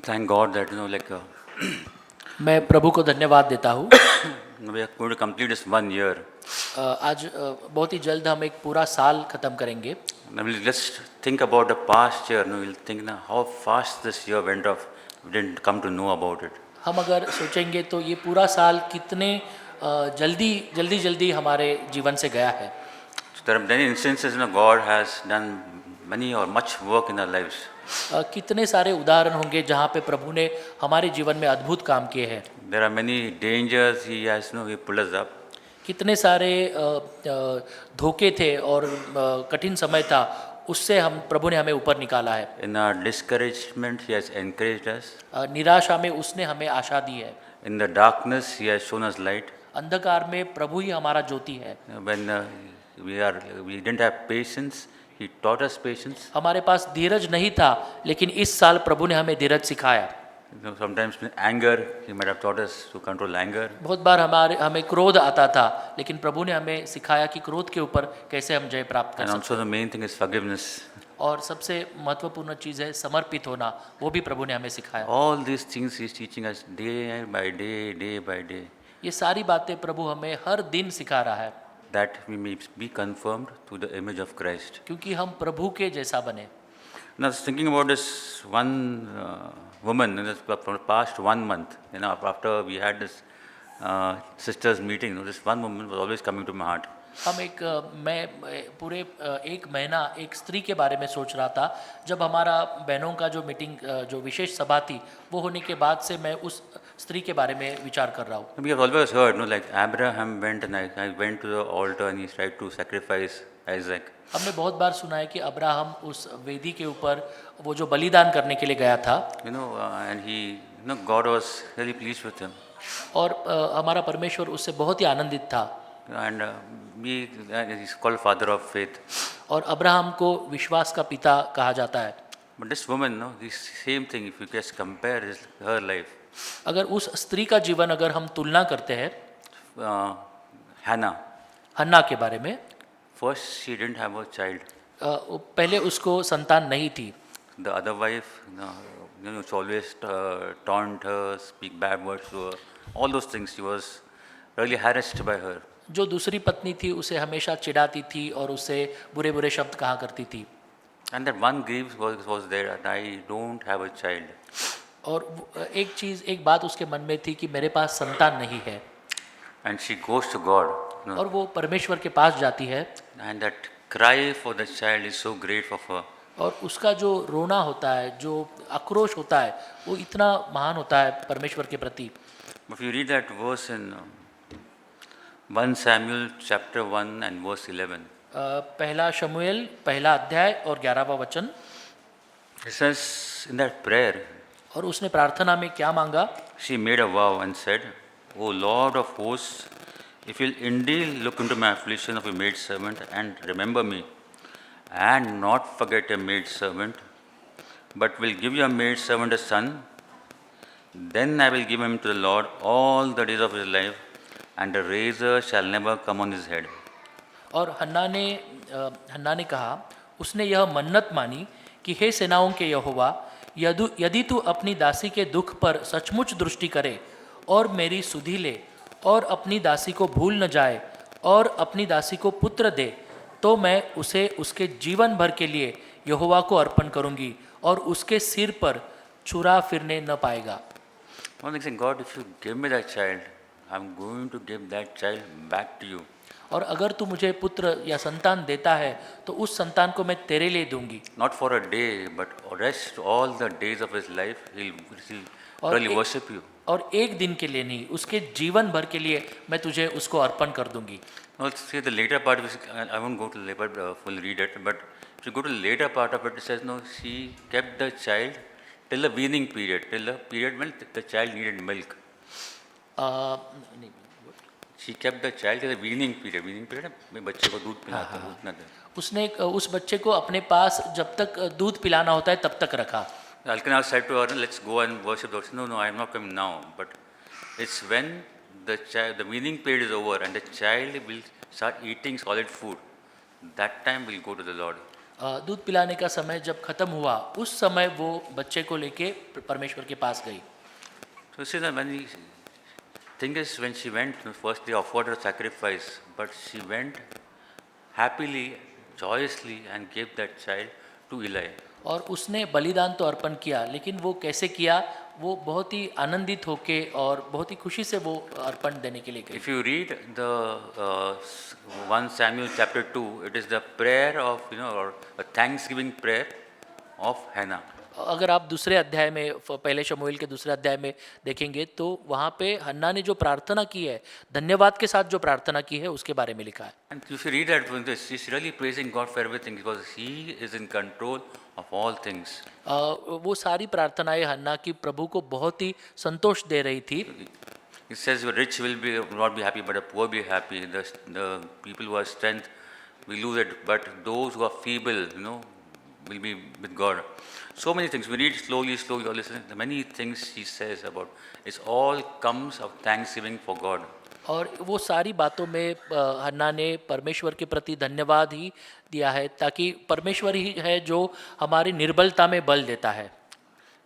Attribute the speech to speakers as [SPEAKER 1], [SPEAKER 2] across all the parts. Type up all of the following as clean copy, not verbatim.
[SPEAKER 1] Thank God that
[SPEAKER 2] मैं प्रभु को धन्यवाद देता हूँ।
[SPEAKER 1] we are going to complete this 1 year.
[SPEAKER 2] आज बहुत ही जल्द हम एक पूरा साल ख़त्म करेंगे।
[SPEAKER 1] Now we'll just think about the past year. No, we'll think now how fast this year went off. We didn't come to know about it.
[SPEAKER 2] हम अगर सोचेंगे तो ये पूरा साल कितने जल्दी हमारे जीवन से गया है।
[SPEAKER 1] So there are many instances, God has done many or much work in our lives.
[SPEAKER 2] कितने सारे उदाहरण होंगे जहाँ पे प्रभु ने हमारे जीवन में अद्भुत काम किए हैं।
[SPEAKER 1] There are many dangers He has, He pulled us up.
[SPEAKER 2] कितने सारे धोखे थे और कठिन समय था, उससे हम प्रभु ने हमें ऊपर निकाला है।
[SPEAKER 1] In our discouragement, He has encouraged us.
[SPEAKER 2] निराशा में उसने हमें आशा दी है।
[SPEAKER 1] In the darkness, He has shown us light.
[SPEAKER 2] अंधकार में प्रभु ही हमारा ज्योति है।
[SPEAKER 1] When we didn't have patience, He taught us patience.
[SPEAKER 2] हमारे पास धीरज नहीं था, लेकिन इस साल प्रभु ने हमें धीरज सिखाया।
[SPEAKER 1] Sometimes anger, He might have taught us to control anger.
[SPEAKER 2] बहुत बार हमें क्रोध आता था, लेकिन प्रभु ने हमें सिखाया कि क्रोध के ऊपर कैसे हम जय प्राप्त कर
[SPEAKER 1] And
[SPEAKER 2] सकते
[SPEAKER 1] also the main thing is forgiveness.
[SPEAKER 2] और सबसे महत्वपूर्ण चीज़ है समर्पित होना, वो भी प्रभु ने हमें सिखाया।
[SPEAKER 1] All these things He is teaching us day by day, day by day,
[SPEAKER 2] ये सारी बातें प्रभु हमें हर दिन सिखा रहा है,
[SPEAKER 1] that we may be conformed to the image of Christ.
[SPEAKER 2] क्योंकि हम प्रभु के जैसा बने।
[SPEAKER 1] Now, I was thinking about this one woman in for the past 1 month. After we had this sisters meeting, this one woman was always coming to my heart.
[SPEAKER 2] मैं पूरे एक महीना एक स्त्री के बारे में सोच रहा था। जब हमारा बहनों का जो मीटिंग जो विशेष सभा थी वो होने के बाद से मैं उस स्त्री के बारे में विचार कर रहा हूँ।
[SPEAKER 1] We have always heard, like Abraham went and I went to the altar and he tried to sacrifice Isaac.
[SPEAKER 2] हमने बहुत बार सुना है कि अब्राहम उस वेदी के ऊपर वो जो बलिदान करने के लिए गया था,
[SPEAKER 1] And he, God was really pleased with him.
[SPEAKER 2] और हमारा परमेश्वर उससे बहुत ही आनंदित था।
[SPEAKER 1] And he's called father of faith.
[SPEAKER 2] और अब्राहम को विश्वास का पिता कहा जाता है।
[SPEAKER 1] But this woman, this same thing, if you just compare her life.
[SPEAKER 2] अगर उस स्त्री का जीवन अगर हम तुलना करते हैं हन्ना के बारे में,
[SPEAKER 1] first she didn't have a child.
[SPEAKER 2] पहले उसको संतान नहीं थी।
[SPEAKER 1] The other wife, she always taunt her, speak bad words to her. All those things, she was really harassed by her.
[SPEAKER 2] जो दूसरी पत्नी थी उसे हमेशा चिढ़ाती थी और उसे बुरे बुरे शब्द कहा करती थी।
[SPEAKER 1] And that one grief was there, that I don't have a child.
[SPEAKER 2] और एक बात उसके मन में थी कि मेरे पास संतान नहीं है।
[SPEAKER 1] And she goes to God.
[SPEAKER 2] और वो परमेश्वर के पास जाती है।
[SPEAKER 1] And that cry for the child is so great for her.
[SPEAKER 2] और उसका जो रोना होता है, जो आक्रोश होता है, वो इतना महान होता है परमेश्वर के प्रति।
[SPEAKER 1] If you read that verse in 1 Samuel chapter 1 and verse 11.
[SPEAKER 2] पहला शमूएल पहला अध्याय और 11वां वचन।
[SPEAKER 1] It says in that prayer,
[SPEAKER 2] और उसने प्रार्थना में क्या मांगा?
[SPEAKER 1] she made a vow and said, O Lord of hosts, if you'll indeed look into my affliction of a maidservant and remember me, and not forget your maidservant, but will give your maidservant a son, then I will give him to the Lord all the days of his life, and a razor shall never come on his head.
[SPEAKER 2] और हन्ना ने कहा, उसने यह मन्नत मानी कि हे सेनाओं के यहोवा, यदि तू अपनी दासी के दुख पर सचमुच दृष्टि करे और मेरी सुधि ले और अपनी दासी को भूल न जाए और अपनी दासी को पुत्र दे, तो मैं उसे उसके जीवन भर के लिए यहोवा को अर्पण करूंगी और उसके सिर पर छुरा फिरने न पाएगा।
[SPEAKER 1] One thing saying, God, if you give me that child, I'm going to give that child back to you.
[SPEAKER 2] और अगर तू मुझे पुत्र या संतान देता है तो उस संतान को मैं तेरे लिए दूंगी।
[SPEAKER 1] Not for a day, but rest all the days of his life, he'll really worship you.
[SPEAKER 2] और एक दिन के लिए नहीं, उसके जीवन भर के लिए मैं तुझे उसको अर्पण कर दूंगी।
[SPEAKER 1] Now let's see the later part. I won't go to the later full read it, but if you go to the later part of it, it says she kept the child till the weaning period, till the period when the child needed milk. She kept the child till the weaning period. Weaning period में बच्चे को दूध पिलाना था।
[SPEAKER 2] उसने उस बच्चे को अपने पास जब तक दूध पिलाना होता है तब तक रखा।
[SPEAKER 1] Elkanah said to her, let's go and worship the Lord. No, I am not coming now. But it's when the weaning period is over and the child will start eating solid food. That time we'll go to the Lord.
[SPEAKER 2] दूध पिलाने का समय जब खत्म हुआ उस समय वो बच्चे को लेके परमेश्वर के पास गई।
[SPEAKER 1] So see that when the thing is, when she went, first they offered her sacrifice, but she went happily, joyously, and gave that child to Eli.
[SPEAKER 2] और उसने बलिदान तो अर्पण किया, लेकिन वो कैसे किया, वो बहुत ही आनंदित होके और बहुत ही खुशी से वो अर्पण देने के लिए गई।
[SPEAKER 1] If you read the 1 Samuel chapter 2, it is the prayer of, or a thanksgiving prayer of Hannah.
[SPEAKER 2] अगर आप दूसरे अध्याय में पहले शमूएल के दूसरे अध्याय में देखेंगे तो वहाँ पे हन्ना ने जो प्रार्थना की है, धन्यवाद के साथ जो प्रार्थना की है, उसके बारे में लिखा है।
[SPEAKER 1] And if you read that, she's really praising God for everything because He is in control of all things.
[SPEAKER 2] वो सारी प्रार्थनाएं हन्ना की प्रभु को बहुत ही संतोष दे रही थी।
[SPEAKER 1] It says the rich will not be happy, but the poor be happy. The people who have strength will lose it, but those who are feeble, will be with God. So many things. We read slowly, or listen. The many things she says about it all comes of thanksgiving for God.
[SPEAKER 2] और वो सारी बातों में हन्ना ने परमेश्वर के प्रति धन्यवाद ही दिया है, ताकि परमेश्वर ही है जो हमारी निर्बलता में बल देता है।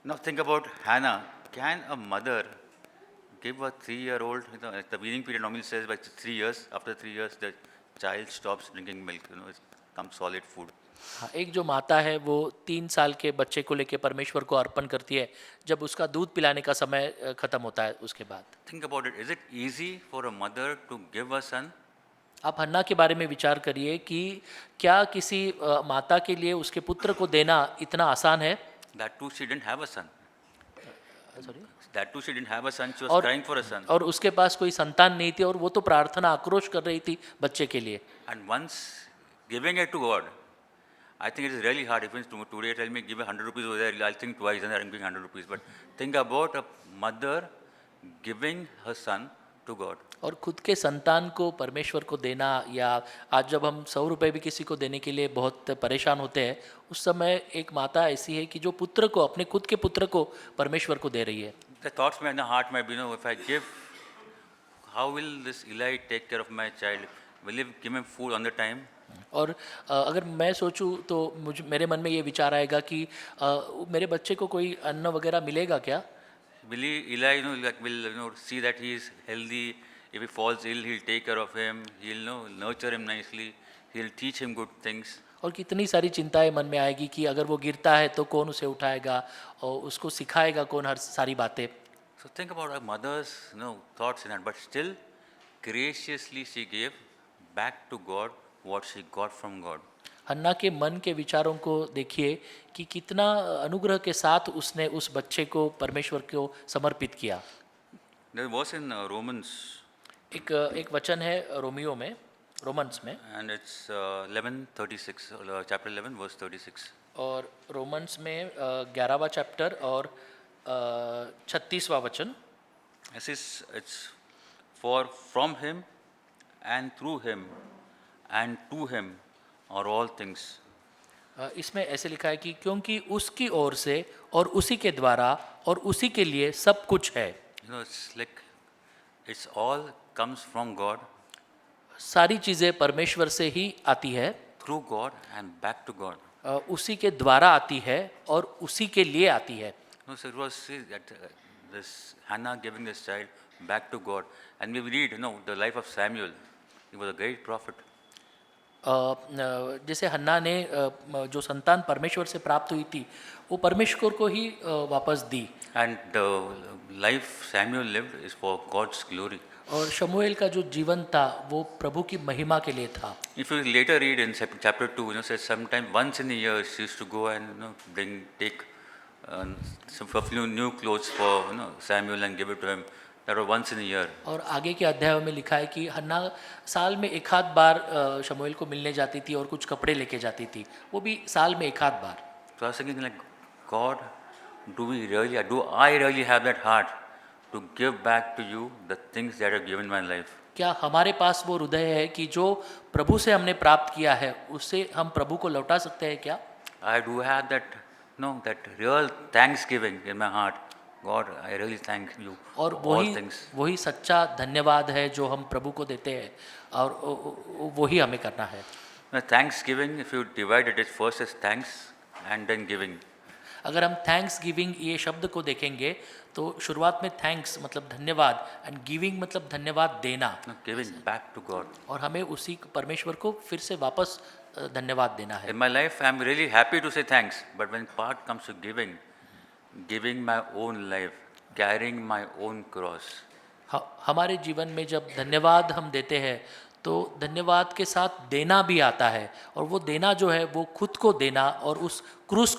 [SPEAKER 1] Now think about Hannah. Can a mother give a 3-year-old, the weaning period normally says by 3 years, after 3 years the child stops drinking milk, it becomes solid food.
[SPEAKER 2] हाँ, एक जो माता है वो 3 साल के बच्चे को लेके परमेश्वर को अर्पण करती है जब उसका दूध पिलाने का समय खत्म होता है उसके बाद।
[SPEAKER 1] Think about it. Is it easy for a mother to give a son?
[SPEAKER 2] आप हन्ना के बारे में विचार करिए कि क्या किसी माता के लिए उसके पुत्र को देना इतना आसान है।
[SPEAKER 1] That too she didn't have a son.
[SPEAKER 2] Sorry.
[SPEAKER 1] That too she didn't have a son. She was
[SPEAKER 2] और-
[SPEAKER 1] crying for a son.
[SPEAKER 2] और उसके पास कोई संतान नहीं थी और वो तो प्रार्थना आक्रोश कर रही थी बच्चे के लिए।
[SPEAKER 1] And once giving it to God, I think it is really hard. If it's today tell me give 100 rupees over there, I'll think twice and then I'm giving 100 rupees. But think about a mother giving her son to God.
[SPEAKER 2] और खुद के संतान को परमेश्वर को देना, या आज जब हम 100 रुपये भी किसी को देने के लिए बहुत परेशान होते हैं, उस समय एक माता ऐसी है कि जो पुत्र को, अपने खुद के पुत्र को परमेश्वर को दे रही है।
[SPEAKER 1] The thoughts in the heart might be, if I give, how will this Eli take care of my child? Will he give him food on the time?
[SPEAKER 2] और अगर मैं सोचूं तो मेरे मन में ये विचार आएगा कि मेरे बच्चे को कोई अन्न वगैरह मिलेगा क्या?
[SPEAKER 1] Will Eli, will see that he is healthy. If he falls ill, he'll take care of him. He'll, nurture him nicely. He'll teach him good things.
[SPEAKER 2] और कितनी सारी चिंताएं मन में आएगी कि अगर वो गिरता है तो कौन उसे उठाएगा और उसको सिखाएगा कौन हर सारी बातें।
[SPEAKER 1] So think about our mother's, thoughts in that. But still, graciously she gave back to God what she got from God.
[SPEAKER 2] हन्ना के मन के विचारों को देखिए कि कितना अनुग्रह के साथ उसने उस बच्चे को परमेश्वर को समर्पित किया।
[SPEAKER 1] There was in Romans,
[SPEAKER 2] एक वचन है रोमन्स में,
[SPEAKER 1] and it's 11:36, chapter 11, verse 36.
[SPEAKER 2] और रोमन्स में 11वां चैप्टर और 36वां वचन।
[SPEAKER 1] It says, it's for from him and through him and to him are all things.
[SPEAKER 2] इसमें ऐसे लिखा है कि क्योंकि उसकी ओर से और उसी के द्वारा और उसी के लिए सब कुछ है।
[SPEAKER 1] It's like it's all comes from God,
[SPEAKER 2] सारी चीज़ें परमेश्वर से ही आती है,
[SPEAKER 1] through God and back to God.
[SPEAKER 2] उसी के द्वारा आती है और उसी के लिए आती है।
[SPEAKER 1] So it was that this Hannah giving this child back to God, and we read, the life of Samuel. He was a great prophet.
[SPEAKER 2] जैसे हन्ना ने जो संतान परमेश्वर से प्राप्त हुई थी वो परमेश्वर को ही वापस दी,
[SPEAKER 1] And the life Samuel lived is for God's glory.
[SPEAKER 2] और शमूएल का जो जीवन था वो प्रभु की महिमा के लिए था।
[SPEAKER 1] If you later read in chapter 2, says sometime once in a year she used to go and take a few new clothes for Samuel and give it to him. That was once in a year.
[SPEAKER 2] और आगे के अध्यायों में लिखा है कि हन्ना साल में एक आध बार शमूएल को मिलने जाती थी और कुछ कपड़े लेके जाती थी, वो भी साल में एक आध बार।
[SPEAKER 1] So I was thinking, God, do I really have that heart to give back to you the things that have given my life?
[SPEAKER 2] क्या हमारे पास वो हृदय है कि जो प्रभु से हमने प्राप्त किया है उससे हम प्रभु को लौटा सकते हैं क्या?
[SPEAKER 1] I do have that real thanksgiving in my heart. God, I really thank you
[SPEAKER 2] और
[SPEAKER 1] for all things.
[SPEAKER 2] वही सच्चा धन्यवाद है जो हम प्रभु को देते हैं, और वही हमें करना है।
[SPEAKER 1] Now, thanksgiving, if you divide it, it's first as thanks and then giving.
[SPEAKER 2] अगर हम थैंक्स गिविंग ये शब्द को देखेंगे तो शुरुआत में थैंक्स मतलब धन्यवाद एंड गिविंग मतलब धन्यवाद देना,
[SPEAKER 1] No, giving back to God.
[SPEAKER 2] और हमें उसी परमेश्वर को फिर से वापस धन्यवाद देना है।
[SPEAKER 1] In my life, I'm really happy to say thanks, but when part comes to giving, giving my own life, carrying my own cross,
[SPEAKER 2] हमारे जीवन में जब धन्यवाद हम देते हैं तो धन्यवाद के साथ देना भी आता है, और वो देना जो है वो खुद को देना और उस क्रूस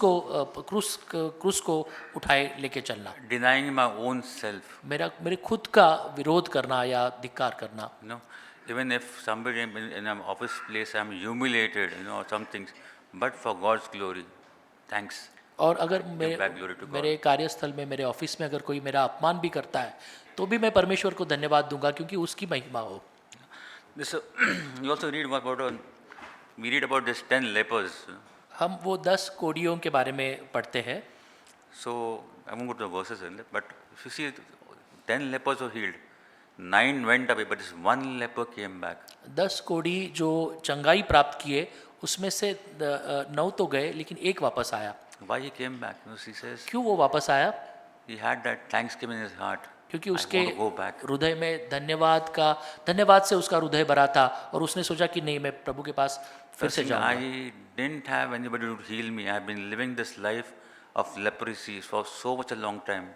[SPEAKER 2] को उठाए लेके चलना,
[SPEAKER 1] denying my own self.
[SPEAKER 2] मेरे खुद का विरोध करना या धिक्कार करना।
[SPEAKER 1] You know, even if somebody in an office place, I'm humiliated, or some things, but for God's glory, thanks.
[SPEAKER 2] और अगर
[SPEAKER 1] back glory to God.
[SPEAKER 2] मेरे कार्यस्थल में, मेरे ऑफिस में अगर कोई मेरा अपमान भी करता है तो भी मैं परमेश्वर को धन्यवाद दूंगा क्योंकि उसकी महिमा हो।
[SPEAKER 1] This, you also read we read about this 10 lepers.
[SPEAKER 2] हम वो 10 कोढ़ियों के बारे में पढ़ते हैं।
[SPEAKER 1] So, I won't go to the verses, but if you see, 10 lepers were healed. 9 went away, but this one leper came back.
[SPEAKER 2] 10 कोढ़ी जो चंगाई प्राप्त किए उसमें से 9 तो गए लेकिन एक वापस आया।
[SPEAKER 1] Why he came back? He says,
[SPEAKER 2] क्यों वो वापस आया?
[SPEAKER 1] he had that thanksgiving in his heart.
[SPEAKER 2] क्योंकि
[SPEAKER 1] I
[SPEAKER 2] उसके
[SPEAKER 1] want to go back.
[SPEAKER 2] हृदय में धन्यवाद से उसका हृदय भरा था और उसने सोचा कि नहीं, मैं प्रभु के पास फिर से जाऊंगा।
[SPEAKER 1] I didn't have anybody to heal me. I've been living this life of leprosy for so much a long time.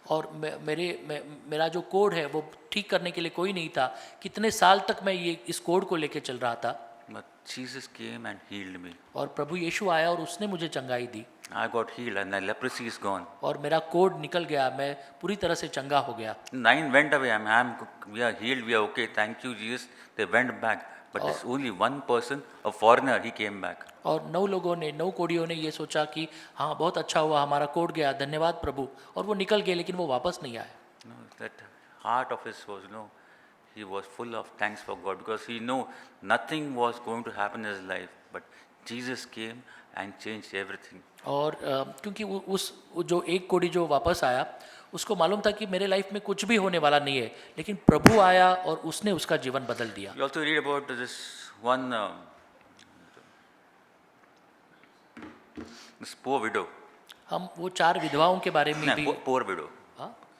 [SPEAKER 2] और मेरा जो कोढ़ है वो ठीक करने के लिए कोई नहीं था। कितने साल तक मैं इस कोढ़ को लेके चल रहा था।
[SPEAKER 1] But Jesus came and healed me.
[SPEAKER 2] और प्रभु यीशु आया और उसने मुझे चंगाई दी
[SPEAKER 1] I got healed and the leprosy is gone.
[SPEAKER 2] और मेरा कोढ़ निकल गया, मैं पूरी तरह से चंगा हो गया।
[SPEAKER 1] 9 went away. We are healed. We are okay. Thank you, Jesus. They went back. But there's only one person, a foreigner, he came back.
[SPEAKER 2] और 9 कोढ़ियों ने ये सोचा कि हाँ बहुत अच्छा हुआ, हमारा कोढ़ गया, धन्यवाद प्रभु, और वो निकल गए लेकिन वो वापस नहीं आए।
[SPEAKER 1] That heart of his was, he was full of thanks for God because he knew nothing was going to happen in his life. But Jesus came and changed everything.
[SPEAKER 2] और क्योंकि जो एक कोढ़ी जो वापस आया उसको मालूम था कि मेरे लाइफ में कुछ भी होने वाला नहीं है, लेकिन प्रभु आया और उसने उसका जीवन बदल दिया।
[SPEAKER 1] You also read about this one, this poor widow.
[SPEAKER 2] हम वो 4 विधवाओं के बारे में भी
[SPEAKER 1] Poor widow.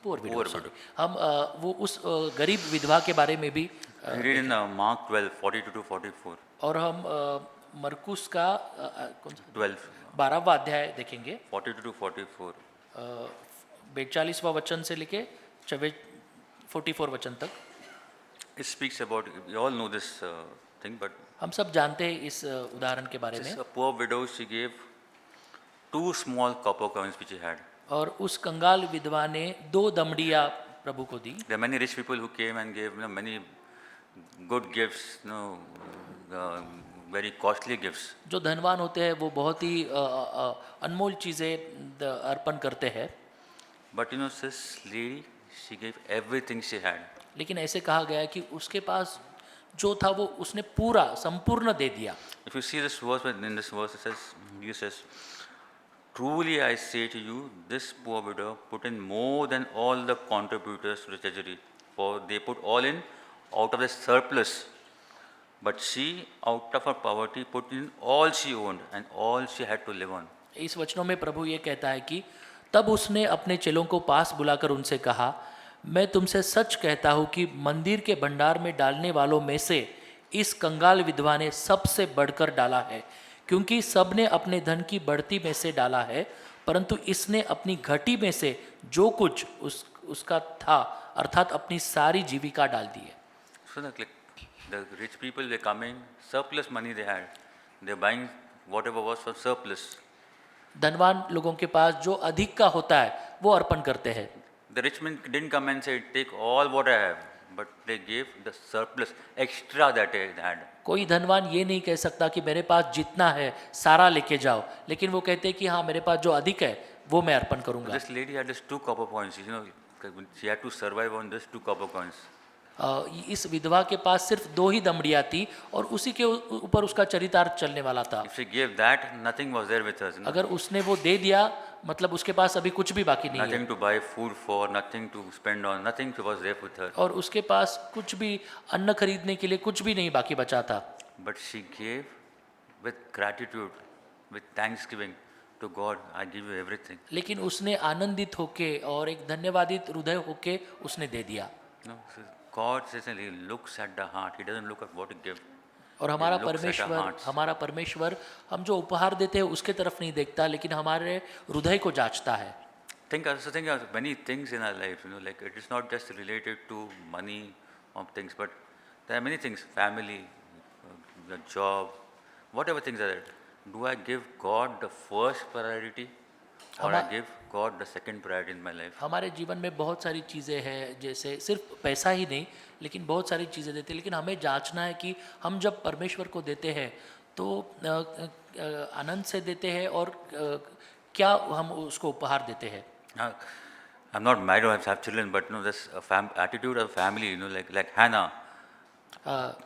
[SPEAKER 2] poor widow,
[SPEAKER 1] Poor
[SPEAKER 2] sorry.
[SPEAKER 1] widow.
[SPEAKER 2] हम वो उस गरीब विधवा के बारे में भी
[SPEAKER 1] You read in Mark 12, 42 to 44.
[SPEAKER 2] और हम मरकुस का कौन सा
[SPEAKER 1] 12,
[SPEAKER 2] 12वां अध्याय देखेंगे,
[SPEAKER 1] 42 to 44.
[SPEAKER 2] 42वां वचन से लेके 44 वचन तक।
[SPEAKER 1] It speaks about, you all know this thing, but
[SPEAKER 2] हम सब जानते हैं इस उदाहरण के बारे
[SPEAKER 1] this
[SPEAKER 2] में।
[SPEAKER 1] poor widow, she gave 2 small copper coins which she had.
[SPEAKER 2] और उस कंगाल विधवा ने 2 दमड़ियाँ प्रभु को दी।
[SPEAKER 1] There are many rich people who came and gave many good gifts, very costly gifts.
[SPEAKER 2] जो धनवान होते हैं वो बहुत ही अनमोल चीज़ें अर्पण करते हैं।
[SPEAKER 1] But this lady, she gave everything she had.
[SPEAKER 2] लेकिन ऐसे कहा गया है कि उसके पास जो था वो उसने पूरा संपूर्ण दे दिया।
[SPEAKER 1] If you see this verse, in this verse it says, Jesus says, truly I say to you, this poor widow put in more than all the contributors to the treasury, for they put all in out of the surplus. But she, out of her poverty, put in all she owned and all she had to live on.
[SPEAKER 2] इस वचनों में प्रभु ये कहता है कि तब उसने अपने चेलों को पास बुलाकर उनसे कहा, मैं तुमसे सच कहता हूँ कि मंदिर के भंडार में डालने वालों में से इस कंगाल विधवा ने सबसे बढ़कर डाला है, क्योंकि सबने अपने धन की बढ़ती में से डाला है, परंतु इसने अपनी घटी में से जो कुछ उसका था अर्थात अपनी सारी जीविका डाल दी है।
[SPEAKER 1] So the rich people, they coming, surplus money they had. They're buying whatever was for surplus.
[SPEAKER 2] धनवान लोगों के पास जो अधिक का होता है वो अर्पण करते हैं।
[SPEAKER 1] The rich men didn't come and say, take all what I have, but they gave the surplus, extra that they had.
[SPEAKER 2] कोई धनवान ये नहीं कह सकता कि मेरे पास जितना है सारा लेके जाओ, लेकिन वो कहते हैं कि हाँ मेरे पास जो अधिक है वो मैं अर्पण करूंगा।
[SPEAKER 1] This lady had just 2 copper coins. She had to survive on just 2 copper coins.
[SPEAKER 2] इस विधवा के पास सिर्फ 2 ही दमड़ियाँ थी और उसी के ऊपर उसका चरितार्थ चलने वाला था।
[SPEAKER 1] If she gave that, nothing was there with us.
[SPEAKER 2] अगर उसने वो दे दिया मतलब उसके पास अभी कुछ भी बाकी नहीं है।
[SPEAKER 1] Nothing to buy food for, nothing to spend on, nothing was there with her.
[SPEAKER 2] और उसके पास कुछ भी अन्न खरीदने के लिए कुछ भी नहीं बाकी बचा था।
[SPEAKER 1] But she gave with gratitude, with thanksgiving to God, I give you everything.
[SPEAKER 2] लेकिन उसने आनंदित होके और एक धन्यवादित हृदय होके उसने दे दिया।
[SPEAKER 1] No, so God says that He looks at the heart. He doesn't look at what you give.
[SPEAKER 2] और
[SPEAKER 1] He looks at our hearts.
[SPEAKER 2] हमारा परमेश्वर हम जो उपहार देते हैं उसके तरफ नहीं देखता, लेकिन हमारे हृदय को जांचता है।
[SPEAKER 1] Think of many things in our life. Like it is not just related to money or things, but there are many things: family, the job, whatever things are there. Do I give God the first priority, or I give God the second priority in my life?
[SPEAKER 2] हमारे जीवन में बहुत सारी चीज़ें हैं, जैसे सिर्फ पैसा ही नहीं, लेकिन बहुत सारी चीज़ें देते हैं, लेकिन हमें जांचना है कि हम जब परमेश्वर को देते हैं तो आनंद से देते हैं और क्या हम उसको उपहार देते हैं।
[SPEAKER 1] Now, I'm not married or have children, but this attitude of family, like Hannah.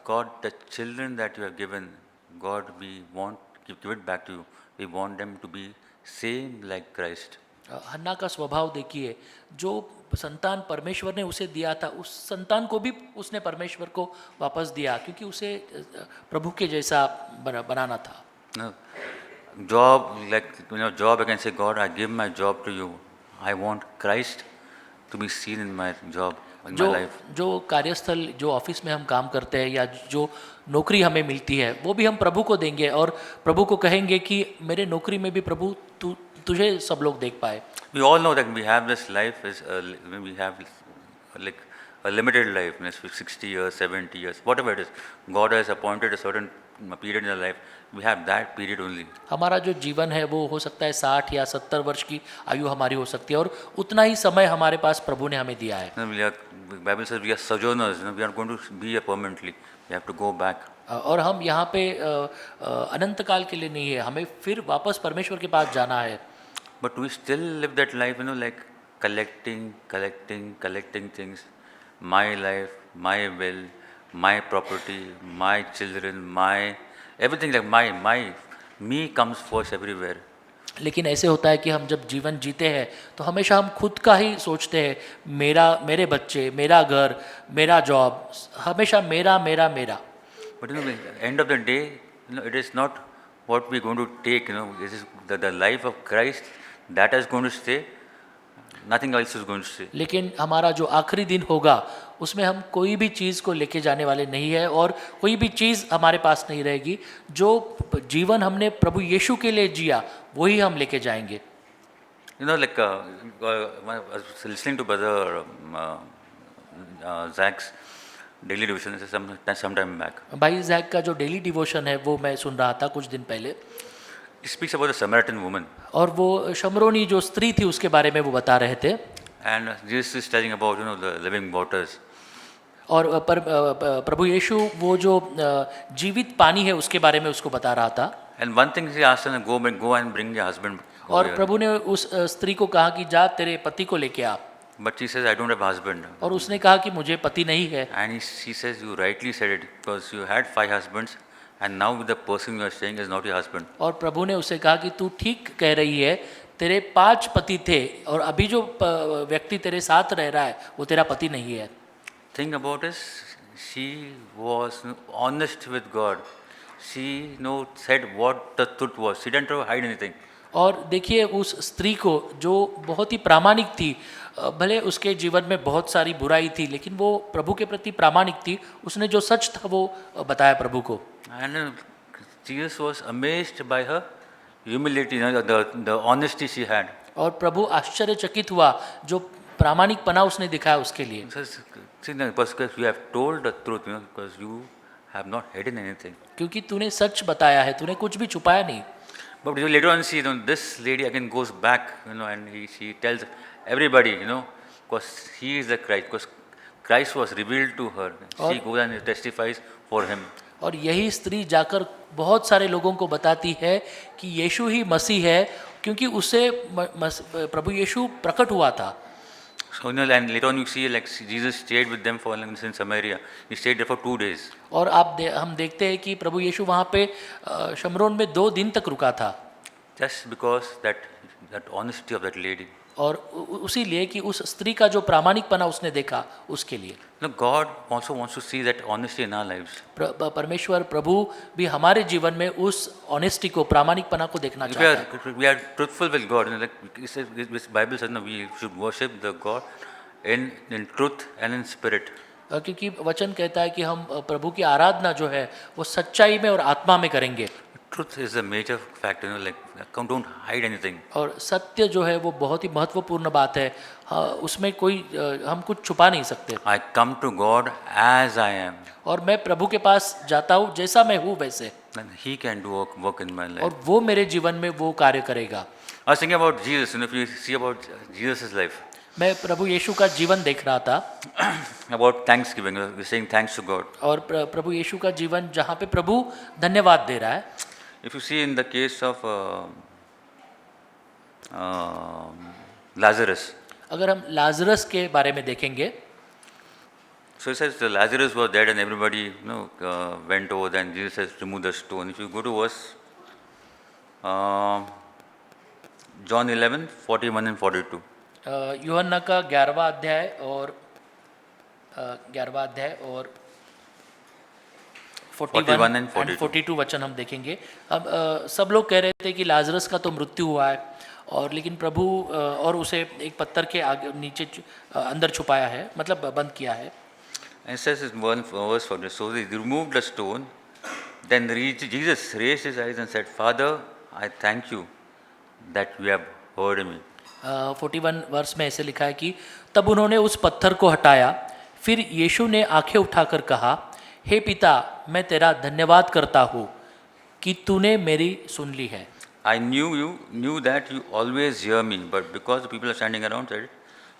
[SPEAKER 1] God, the children that you have given, God, we want to give it back to you. We want them to be same like Christ.
[SPEAKER 2] हन्ना का स्वभाव देखिए, जो संतान परमेश्वर ने उसे दिया था उस संतान को भी उसने परमेश्वर को वापस दिया, क्योंकि उसे प्रभु के जैसा बनाना था।
[SPEAKER 1] No, job, job, I can say, God, I give my job to you. I want Christ to be seen in my job, in my life.
[SPEAKER 2] जो कार्यस्थल, जो ऑफिस में हम काम करते हैं या जो नौकरी हमें मिलती है, वो भी हम प्रभु को देंगे और प्रभु को कहेंगे कि मेरे नौकरी में भी प्रभु तुझे सब लोग देख पाए।
[SPEAKER 1] We all know that we have this life we have like a limited life, 60 years, 70 years, whatever it is. God has appointed a certain period in our life. We have that period only.
[SPEAKER 2] हमारा जो जीवन है वो हो सकता है 60 या 70 वर्ष की आयु हमारी हो सकती है, और उतना ही समय हमारे पास प्रभु ने हमें दिया है।
[SPEAKER 1] Bible says we are sojourners. We are going to be here permanently. We have to go back.
[SPEAKER 2] और हम यहाँ पे अनंत काल के लिए नहीं है, हमें फिर वापस परमेश्वर के पास जाना है।
[SPEAKER 1] But we still live that life, like collecting things. My life, my will, my property, my children, my everything, like me comes first everywhere.
[SPEAKER 2] लेकिन ऐसे होता है कि हम जब जीवन जीते हैं तो हमेशा हम खुद का ही सोचते हैं, मेरे बच्चे, मेरा घर, मेरा जॉब, हमेशा मेरा मेरा मेरा।
[SPEAKER 1] But at the end of the day, it is not what we are going to take. This is the life of Christ that is going to stay. Nothing else is going to stay.
[SPEAKER 2] लेकिन हमारा जो आखिरी दिन होगा उसमें हम कोई भी चीज़ को लेके जाने वाले नहीं है और कोई भी चीज़ हमारे पास नहीं रहेगी। जो जीवन हमने प्रभु यीशु के लिए जिया वही हम लेके जाएंगे।
[SPEAKER 1] Like I was listening to Brother Zach's daily devotion some time back.
[SPEAKER 2] भाई जैक का जो डेली डिवोशन है वो मैं सुन रहा था कुछ दिन पहले।
[SPEAKER 1] He speaks about the Samaritan woman.
[SPEAKER 2] और वो शमरोनी जो स्त्री थी उसके बारे में वो बता रहे थे।
[SPEAKER 1] And Jesus is telling about the living waters.
[SPEAKER 2] और प्रभु यीशु वो जो जीवित पानी है उसके बारे में उसको बता रहा था।
[SPEAKER 1] And one thing he asked her, go and bring your husband.
[SPEAKER 2] और प्रभु ने उस स्त्री को कहा कि जा तेरे पति को लेके आ।
[SPEAKER 1] But she says, I don't have a husband.
[SPEAKER 2] और उसने कहा कि मुझे पति नहीं है।
[SPEAKER 1] And she says, you rightly said it, because you had 5 husbands and now the person you are saying is not your husband.
[SPEAKER 2] और प्रभु ने उसे कहा कि तू ठीक कह रही है, तेरे 5 पति थे और अभी जो व्यक्ति तेरे साथ रह रहा है वो तेरा पति नहीं है।
[SPEAKER 1] Think about this. She was honest with God. She said what the truth was. She didn't try to hide anything.
[SPEAKER 2] और देखिए उस स्त्री को जो बहुत ही प्रामाणिक थी, भले उसके जीवन में बहुत सारी बुराई थी लेकिन वो प्रभु के प्रति प्रामाणिक थी। उसने जो सच था वो बताया प्रभु को।
[SPEAKER 1] And Jesus was amazed by her humility, the honesty she had.
[SPEAKER 2] और प्रभु आश्चर्यचकित हुआ जो प्रामाणिकपना उसने दिखाया उसके लिए।
[SPEAKER 1] Because you have told the truth, because you have not hidden anything.
[SPEAKER 2] क्योंकि तूने सच बताया है, तूने कुछ भी छुपाया नहीं।
[SPEAKER 1] But you later on see, this lady again goes back, and she tells everybody, because he is the Christ, because Christ was revealed to her. She goes and testifies for him.
[SPEAKER 2] और यही स्त्री जाकर बहुत सारे लोगों को बताती है कि यीशु ही मसीह है, क्योंकि उसे प्रभु यीशु प्रकट हुआ था।
[SPEAKER 1] So, and later on you see, like Jesus stayed with them for in Samaria. He stayed there for 2 days.
[SPEAKER 2] और हम देखते हैं कि प्रभु यीशु वहाँ पे शमरोन में 2 दिन तक रुका था।
[SPEAKER 1] Just because that honesty of that lady.
[SPEAKER 2] और उसी लिए कि उस स्त्री का जो प्रामाणिकपना उसने देखा उसके लिए
[SPEAKER 1] No, God also wants to see that honesty in our lives.
[SPEAKER 2] परमेश्वर प्रभु भी हमारे जीवन में उस ऑनेस्टी को प्रामाणिकपना को देखना
[SPEAKER 1] If
[SPEAKER 2] चाहता है।
[SPEAKER 1] we are truthful with God, like it says, this Bible says, no, we should worship the God in truth and in spirit.
[SPEAKER 2] क्योंकि वचन कहता है कि हम प्रभु की आराधना जो है वो सच्चाई में और आत्मा में करेंगे
[SPEAKER 1] Truth is a major factor, like don't hide anything.
[SPEAKER 2] और सत्य जो है वो बहुत ही महत्वपूर्ण बात है। हाँ, उसमें कोई हम कुछ छुपा नहीं सकते।
[SPEAKER 1] I come to God as I am,
[SPEAKER 2] और मैं प्रभु के पास जाता हूँ जैसा मैं हूँ वैसे,
[SPEAKER 1] and He can do work in my life.
[SPEAKER 2] और वो मेरे जीवन में वो कार्य करेगा।
[SPEAKER 1] I was thinking about Jesus, if you see about Jesus' life,
[SPEAKER 2] मैं प्रभु यीशु का जीवन देख रहा था
[SPEAKER 1] about thanksgiving, we're saying thanks to God.
[SPEAKER 2] और प्रभु यीशु का जीवन जहाँ पे प्रभु धन्यवाद दे रहा है।
[SPEAKER 1] If you see in the case of Lazarus,
[SPEAKER 2] अगर हम लाजरस के बारे में देखेंगे
[SPEAKER 1] so it says Lazarus was dead and everybody went over there and Jesus says remove the stone. If you go to verse John 11, 41 and 42.
[SPEAKER 2] यूहन्ना का 11वां अध्याय और 41
[SPEAKER 1] and
[SPEAKER 2] 42 वचन हम देखेंगे। अब सब लोग कह रहे थे कि लाजरस का तो मृत्यु हुआ है और लेकिन प्रभु और उसे एक पत्थर के आगे नीचे अंदर छुपाया है, मतलब बंद किया है।
[SPEAKER 1] And it says in verse 40, so they removed the stone. Then Jesus raised his eyes and said, Father, I thank you that you have heard me.
[SPEAKER 2] 41 वर्ष में ऐसे लिखा है कि तब उन्होंने उस पत्थर को हटाया। फिर यीशु ने आंखें उठाकर कहा, हे पिता, मैं तेरा धन्यवाद करता हूँ कि तूने मेरी सुन ली है।
[SPEAKER 1] I knew that you always hear me, but because the people are standing around said,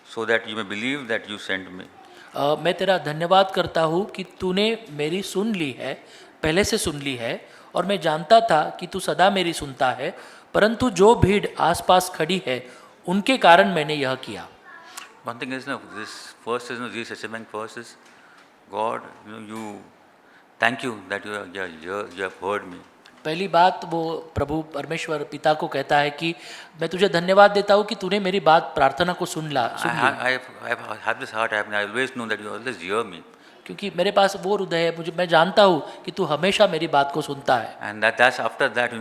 [SPEAKER 1] so that you may believe that you sent me.
[SPEAKER 2] मैं तेरा धन्यवाद करता हूँ कि तूने मेरी सुन ली है, पहले से सुन ली है, और मैं जानता था कि तू सदा मेरी सुनता है, परंतु जो भीड़ आसपास खड़ी है उनके कारण मैंने यह किया।
[SPEAKER 1] One thing is, this first is, Jesus saying first is, God, you thank you that you have heard me.
[SPEAKER 2] पहली बात वो प्रभु परमेश्वर पिता को कहता है कि मैं तुझे धन्यवाद देता हूँ कि तूने मेरी बात प्रार्थना को सुन ली।
[SPEAKER 1] I have this heart happening. I always know that you always hear me.
[SPEAKER 2] क्योंकि मेरे पास वो हृदय है, मैं जानता हूँ कि तू हमेशा मेरी बात को सुनता है।
[SPEAKER 1] And that's after that,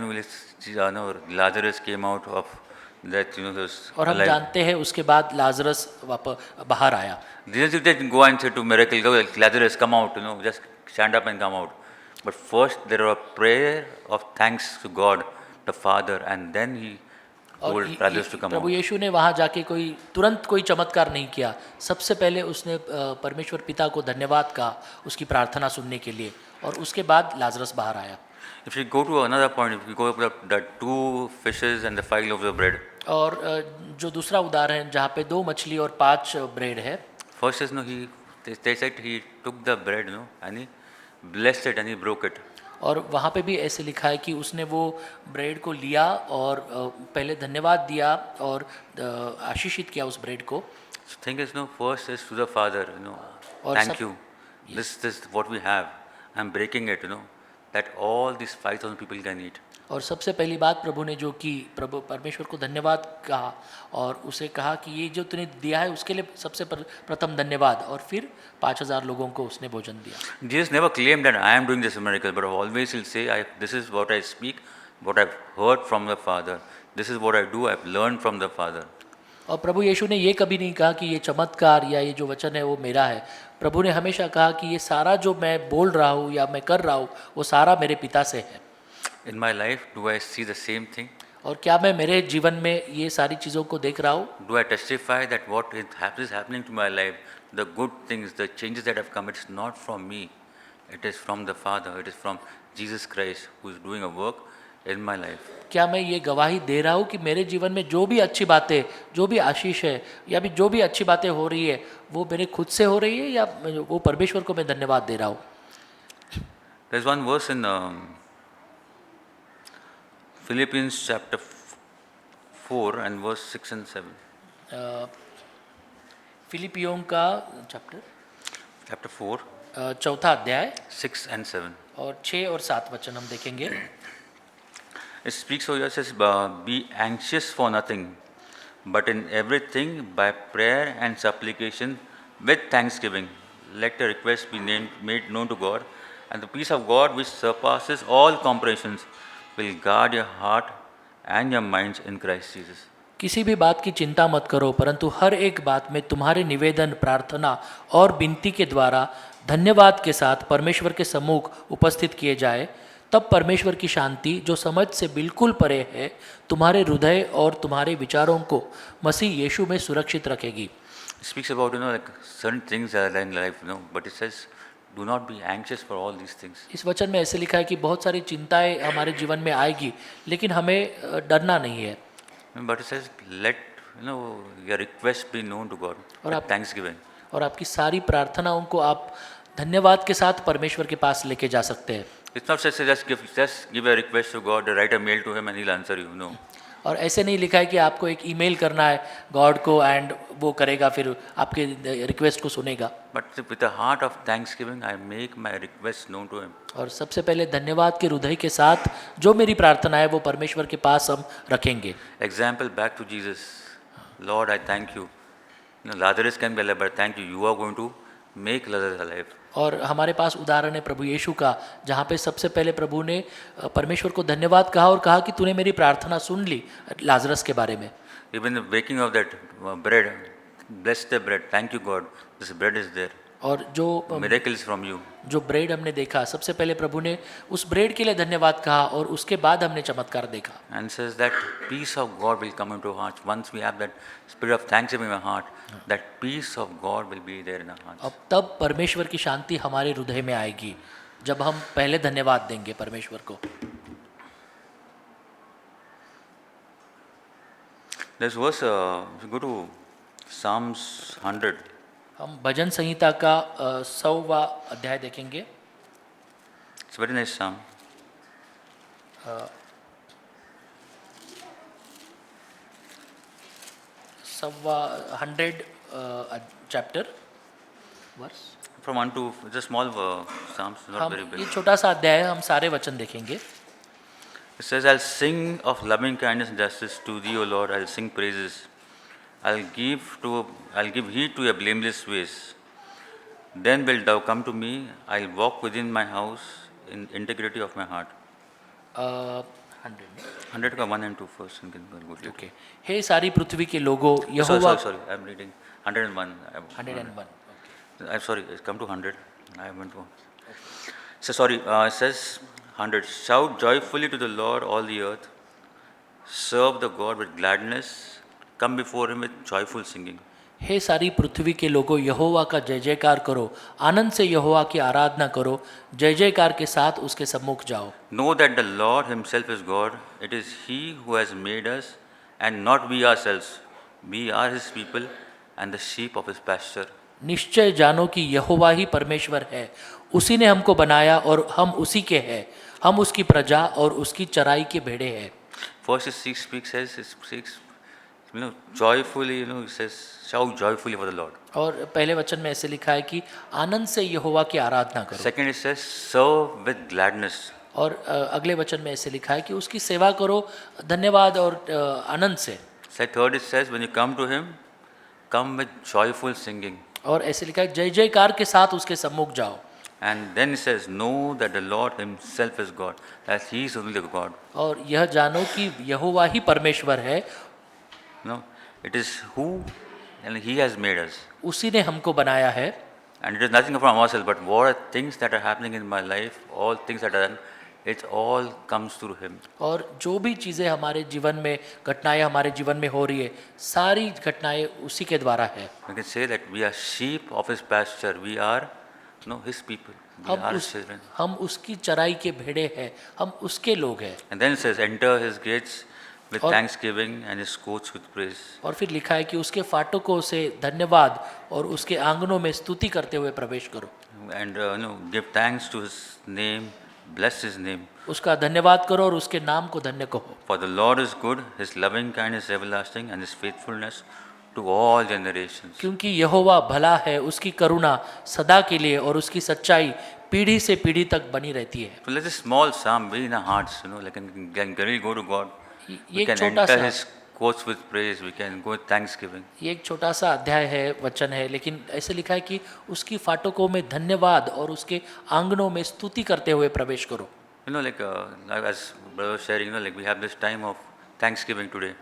[SPEAKER 1] Lazarus came out of that,
[SPEAKER 2] और हम जानते हैं उसके बाद लाजरस बाहर आया।
[SPEAKER 1] Jesus didn't go and say to miracle, go Lazarus come out, just stand up and come out. But first there was a prayer of thanks to God the Father, and then he told Lazarus to come out.
[SPEAKER 2] प्रभु यीशु ने वहाँ जाके तुरंत कोई चमत्कार नहीं किया। सबसे पहले उसने परमेश्वर पिता को धन्यवाद कहा उसकी प्रार्थना सुनने के लिए, और उसके बाद लाजरस बाहर आया।
[SPEAKER 1] If we go to another point, if we go to the 2 fishes and the 5 loaves of bread.
[SPEAKER 2] और जो दूसरा उदाहरण जहाँ पे 2 मछली और 5 ब्रेड है।
[SPEAKER 1] First is they said he took the bread, and he blessed it and he broke it.
[SPEAKER 2] और वहाँ पे भी ऐसे लिखा है कि उसने वो ब्रेड को लिया और पहले धन्यवाद दिया और आशीषित किया उस ब्रेड को।
[SPEAKER 1] So thing is, first is to the Father, thank you. This is what we have. I'm breaking it, that all these 5,000 people can eat.
[SPEAKER 2] और सबसे पहली बात प्रभु ने जो की, प्रभु परमेश्वर को धन्यवाद कहा और उसे कहा कि ये जो तूने दिया है उसके लिए सबसे प्रथम धन्यवाद, और फिर 5,000 लोगों को उसने भोजन दिया।
[SPEAKER 1] Jesus never claimed that I am doing this miracle, but always he'll say, this is what I speak, what I've heard from the Father. This is what I do, I've learned from the Father.
[SPEAKER 2] और प्रभु यीशु ने ये कभी नहीं कहा कि ये चमत्कार या ये जो वचन है वो मेरा है। प्रभु ने हमेशा कहा कि ये सारा जो मैं बोल रहा हूँ या मैं कर रहा हूँ वो सारा मेरे पिता से है।
[SPEAKER 1] In my life, do I see the same thing?
[SPEAKER 2] और क्या मैं मेरे जीवन में ये सारी चीज़ों को देख रहा हूँ?
[SPEAKER 1] Do I testify that what is happening to my life, the good things, the changes that have come, it's not from me. It is from the Father. It is from Jesus Christ who is doing a work in my life.
[SPEAKER 2] क्या मैं ये गवाही दे रहा हूँ कि मेरे जीवन में जो भी अच्छी बातें, जो भी आशीष है या भी जो भी अच्छी बातें हो रही है वो मेरे खुद से हो रही है या वो परमेश्वर को मैं धन्यवाद दे रहा हूँ?
[SPEAKER 1] There's one verse in Philippians chapter 4 and verse 6 and 7.
[SPEAKER 2] फिलिपियों का
[SPEAKER 1] chapter 4
[SPEAKER 2] चौथा अध्याय
[SPEAKER 1] 6 and 7.
[SPEAKER 2] और 6 और 7 वचन हम देखेंगे।
[SPEAKER 1] It speaks over here, says, be anxious for nothing, but in everything by prayer and supplication with thanksgiving, let the request be made known to God, and the peace of God, which surpasses all comprehensions, will guard your heart and your minds in Christ Jesus.
[SPEAKER 2] किसी भी बात की चिंता मत करो, परंतु हर एक बात में तुम्हारे निवेदन, प्रार्थना और विनती के द्वारा धन्यवाद के साथ परमेश्वर के सम्मुख उपस्थित किए जाए। तब परमेश्वर की शांति, जो समझ से बिल्कुल परे है, तुम्हारे हृदय और तुम्हारे विचारों को मसीह यीशु में सुरक्षित रखेगी।
[SPEAKER 1] It speaks about, like certain things that are in life, but it says, do not be anxious for all these things.
[SPEAKER 2] इस वचन में ऐसे लिखा है कि बहुत सारी चिंताएं हमारे जीवन में आएगी, लेकिन हमें डरना नहीं है।
[SPEAKER 1] But it says, let your request be known to God
[SPEAKER 2] और
[SPEAKER 1] with thanksgiving.
[SPEAKER 2] और आपकी सारी प्रार्थनाओं को आप धन्यवाद के साथ परमेश्वर के पास लेके जा सकते हैं।
[SPEAKER 1] It's not just just give a request to God, write a mail to Him, and He'll answer you. No.
[SPEAKER 2] और ऐसे नहीं लिखा है कि आपको एक ईमेल करना है गॉड को एंड वो करेगा, फिर आपके रिक्वेस्ट को सुनेगा।
[SPEAKER 1] But with a heart of thanksgiving, I make my request known to Him.
[SPEAKER 2] और सबसे पहले धन्यवाद के हृदय के साथ जो मेरी प्रार्थना है वो परमेश्वर के पास हम रखेंगे।
[SPEAKER 1] Example back to Jesus. Lord, I thank you. Lazarus can be alive, but thank you. You are going to make Lazarus alive.
[SPEAKER 2] और हमारे पास उदाहरण है प्रभु यीशु का, जहाँ पे सबसे पहले प्रभु ने परमेश्वर को धन्यवाद कहा और कहा कि तूने मेरी प्रार्थना सुन ली लाजरस के बारे में।
[SPEAKER 1] Even the breaking of that bread, bless the bread. Thank you, God. This bread is there.
[SPEAKER 2] और जो
[SPEAKER 1] Miracles from you.
[SPEAKER 2] जो ब्रेड हमने देखा, सबसे पहले प्रभु ने उस ब्रेड के लिए धन्यवाद कहा और उसके बाद हमने चमत्कार देखा।
[SPEAKER 1] And says that peace of God will come into our hearts. Once we have that spirit of thanksgiving in our heart, that peace of God will be there in our hearts.
[SPEAKER 2] अब तब परमेश्वर की शांति हमारे हृदय में आएगी, जब हम पहले धन्यवाद देंगे परमेश्वर को।
[SPEAKER 1] This verse, if you go to Psalms 100,
[SPEAKER 2] हम भजन संहिता का 100वां अध्याय देखेंगे।
[SPEAKER 1] it's a very nice psalm.
[SPEAKER 2] 100 chapter verse.
[SPEAKER 1] From 1 to, it's a small psalm, it's not
[SPEAKER 2] हम
[SPEAKER 1] very big.
[SPEAKER 2] ये छोटा सा अध्याय है, हम सारे वचन देखेंगे।
[SPEAKER 1] It says, I'll sing of loving kindness and justice to thee, O Lord. I'll sing praises. I'll give heed to your blameless ways. Then wilt thou come to me. I'll walk within my house in integrity of my heart. 100 का 1 and 2 first. And then we'll go to it.
[SPEAKER 2] Okay. हे सारी पृथ्वी के लोगों,
[SPEAKER 1] Sorry,
[SPEAKER 2] Jehovah
[SPEAKER 1] sorry, I'm reading 101.
[SPEAKER 2] 101।
[SPEAKER 1] I'm sorry, it's come to 100. I went to. So sorry, it says 100. Shout joyfully to the Lord, all the earth. Serve the God with gladness. Come before Him with joyful singing.
[SPEAKER 2] हे सारी पृथ्वी के लोगों, यहोवा का जय जयकार करो, आनंद से यहोवा की आराधना करो, जय जयकार के साथ उसके सम्मुख जाओ।
[SPEAKER 1] Know that the Lord Himself is God. It is He who has made us, and not we ourselves. We are His people and the sheep of His pasture.
[SPEAKER 2] निश्चय जानो कि यहोवा ही परमेश्वर है, उसी ने हमको बनाया और हम उसी के हैं, हम उसकी प्रजा और उसकी चराई के भेड़े हैं।
[SPEAKER 1] First it speaks, joyfully, it says, shout joyfully for the Lord.
[SPEAKER 2] और पहले वचन में ऐसे लिखा है कि आनंद से यहोवा की आराधना करो।
[SPEAKER 1] Second it says, serve with gladness.
[SPEAKER 2] और अगले वचन में ऐसे लिखा है कि उसकी सेवा करो धन्यवाद और आनंद से।
[SPEAKER 1] Third it says, when you come to Him, come with joyful singing.
[SPEAKER 2] और ऐसे लिखा है जय जयकार के साथ उसके सम्मुख जाओ।
[SPEAKER 1] And then it says, know that the Lord Himself is God, that He is only the God.
[SPEAKER 2] और यह जानो कि यहोवा ही परमेश्वर है,
[SPEAKER 1] It is who, and He has made us.
[SPEAKER 2] उसी ने हमको बनाया है।
[SPEAKER 1] And it is nothing from ourselves, but what are things that are happening in my life, all things that are done, it all comes through Him.
[SPEAKER 2] और जो भी चीज़ें हमारे जीवन में, घटनाएं हमारे जीवन में हो रही है, सारी घटनाएं उसी के द्वारा है।
[SPEAKER 1] We can say that we are sheep of His pasture. We are, His people. We are His children.
[SPEAKER 2] हम उसकी चराई के भेड़े हैं, हम उसके लोग हैं।
[SPEAKER 1] And then it says, enter His gates with thanksgiving and His courts with praise.
[SPEAKER 2] और फिर लिखा है कि उसके फाटकों से धन्यवाद और उसके आंगनों में स्तुति करते हुए प्रवेश करो।
[SPEAKER 1] And give thanks to His name, bless His name.
[SPEAKER 2] उसका धन्यवाद करो और उसके नाम को धन्य कहो।
[SPEAKER 1] For the Lord is good, His loving kindness is everlasting, and His faithfulness to all generations.
[SPEAKER 2] क्योंकि यहोवा भला है, उसकी करुणा सदा के लिए और उसकी सच्चाई पीढ़ी से पीढ़ी तक बनी रहती है।
[SPEAKER 1] So let this small psalm be in our hearts, like can really go to God.
[SPEAKER 2] ये
[SPEAKER 1] We
[SPEAKER 2] एक
[SPEAKER 1] can
[SPEAKER 2] छोटा
[SPEAKER 1] enter
[SPEAKER 2] सा
[SPEAKER 1] His quotes with praise, we can go with thanksgiving.
[SPEAKER 2] ये एक छोटा सा अध्याय है, वचन है, लेकिन ऐसे लिखा है कि उसकी फाटकों में धन्यवाद और उसके आंगनों में स्तुति करते हुए प्रवेश करो।
[SPEAKER 1] You know, as brother was sharing, like we have this time of thanksgiving today.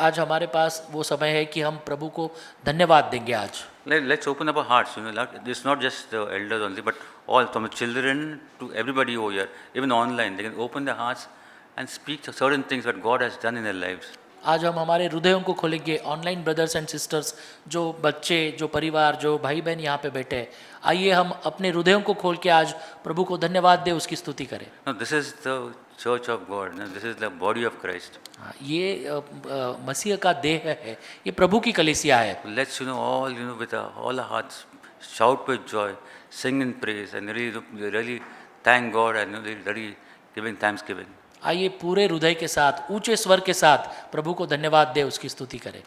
[SPEAKER 2] आज हमारे पास वो समय है कि हम प्रभु को धन्यवाद देंगे आज।
[SPEAKER 1] Let's open up our hearts. It's not just the elders only, but all from the children to everybody over here, even online. They can open their hearts and speak to certain things that God has done in their lives.
[SPEAKER 2] आज हम हमारे हृदयों को खोलेंगे। Online brothers and sisters, जो बच्चे, जो परिवार, जो भाई बहन यहाँ पे बैठे हैं, आइए हम अपने हृदयों को खोल के आज प्रभु को धन्यवाद दें, उसकी स्तुति करें।
[SPEAKER 1] Now, this is the church of God. This is the body of Christ.
[SPEAKER 2] ये मसीह का देह है, ये प्रभु की कलीसिया है।
[SPEAKER 1] Let's all with all our hearts shout with joy, sing in praise, and really thank God and really giving thanksgiving.
[SPEAKER 2] आइए पूरे हृदय के साथ, ऊंचे स्वर के साथ प्रभु को धन्यवाद दें, उसकी स्तुति करें।